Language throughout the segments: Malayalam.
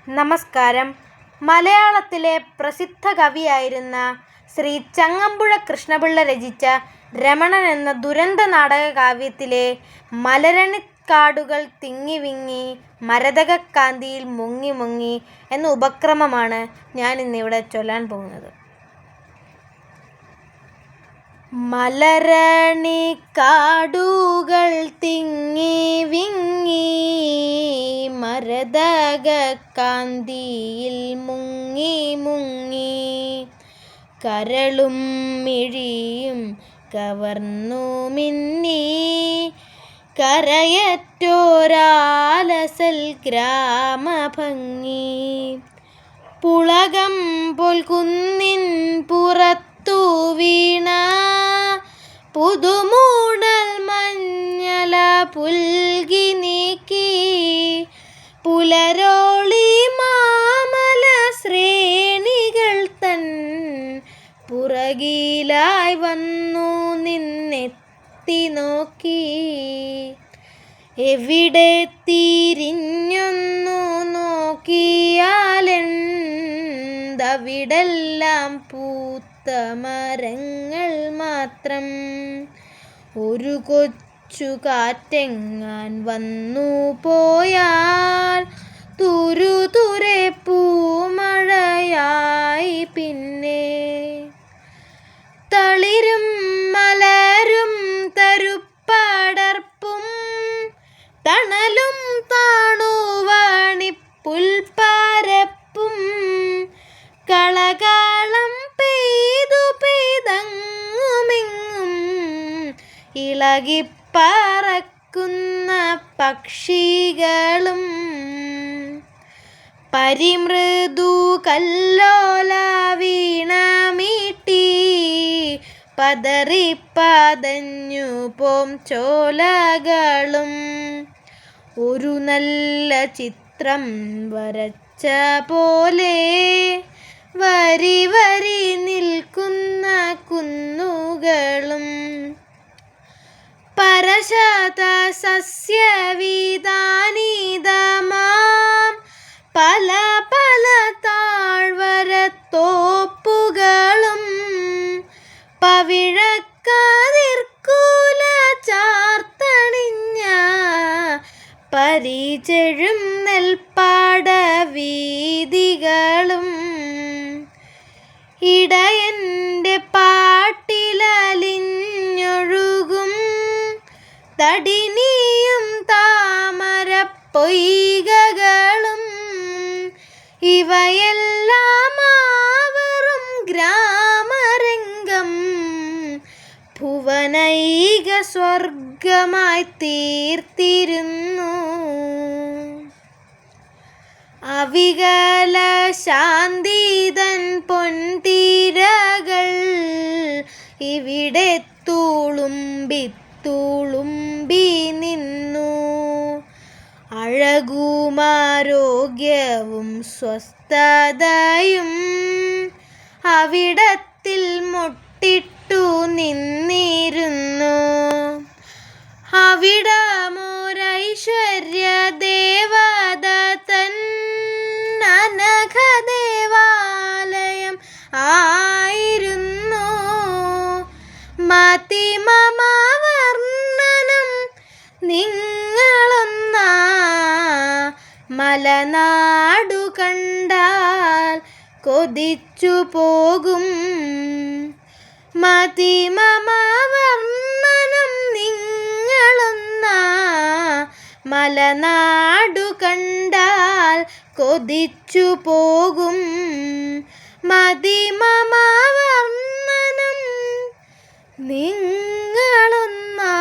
നമസ്കാരം. മലയാളത്തിലെ പ്രസിദ്ധ കവിയായിരുന്ന ശ്രീ ചങ്ങമ്പുഴ കൃഷ്ണപിള്ള രചിച്ച രമണൻ എന്ന ദുരന്ത നാടകകാവ്യത്തിലെ മലരണിക്കാടുകൾ തിങ്ങി വിങ്ങി മരതകക്കാന്തിയിൽ മുങ്ങി മുങ്ങി എന്ന ഉപക്രമമാണ് ഞാനിന്നിവിടെ ചൊല്ലാൻ പോകുന്നത്. മലരണിക്കാടുകൾ തിങ്ങി വിങ്ങി മരതകക്കാന്തിയിൽ മുങ്ങി മുങ്ങി കരളും മിഴിയും കവർന്നു മിന്നി കരയറ്റോരാലസൽ ഗ്രാമഭംഗി പുളകം പോൽ കുന്നിൻ പുറത്തു വീണ പുതുമൂടൽ മഞ്ഞല പുൽകി നീക്കി പുലരോളി മാമല ശ്രേണികൾ തൻ പുറകിലായി വന്നു നിന്നെത്തി നോക്കി എവിടെ തിരിഞ്ഞൊന്നു നോക്കിയാലെന്തവിടെല്ലാം പൂത്ത മരങ്ങൾ മാത്രം. ഒരു കൊച്ചു കാറ്റെങ്ങാൻ വന്നു പോയാൽ തുരുതുരെ പൂമഴയായി പിന്നെ തളിരും മലരും തരുപ്പടർപ്പും തണലും താണുവാണിപ്പുൽപ്പരപ്പും കളകളം പെയ്തു പെയ്തങ്ങുമിങ്ങും ഇളകിപ്പറക്കുന്ന പക്ഷികളും പരിമൃദു കല്ലോല വീണമീട്ടി പതറിപ്പതഞ്ഞു പോം ചോലകളും ഒരു നല്ല ചിത്രം വരച്ച പോലെ വരി വരി നിൽക്കുന്ന കുന്നുകളും പരശത സസ്യവിതാനിതമാം പല പല താഴ്വരത്തോപ്പുകളും പവിഴക്കതിർക്കുല ചാർത്തണിഞ്ഞ പരിചഴും നെൽപ്പാട വീതികളും ഇടയൻ്റെ പാട്ടിലലിഞ്ഞൊഴുകും തടിനിയും താമരപ്പൊയ്കകളും ഇവയെല്ലാം ആവറും ഗ്രാമരംഗം ഭുവനൈക സ്വർഗമായി തീർത്തിരുന്നു. അവികല ശാന്തിതൻ പൊൻതീരകൾ ഇവിടെ തുളുമ്പി തുളുമ്പി നിന്നു അഴകുമാരോഗ്യവും സ്വസ്ഥതയും അവിടത്തിൽ മുട്ടിട്ടു നിന്നിരുന്നു. അവിടമൊരൈശ്വര്യ ദേവത തൻ അനഘദേവാലയം ആയിരുന്നു. മതിമമവർണ്ണനം നിങ്ങളൊന്നാ മലനാടു കണ്ടാൽ കൊതിച്ചു പോകും. മതിമമവർണ്ണനം നിങ്ങളൊന്നാ മലനാടു കണ്ടാൽ കൊതിച്ചു പോകും. മതിമമവർണ്ണനം നിങ്ങളൊന്നാ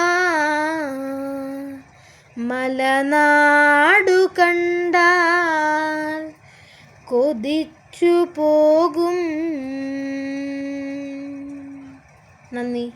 മലനാടു കണ്ടാൽ കൊതിച്ചു പോകും. നന്ദി.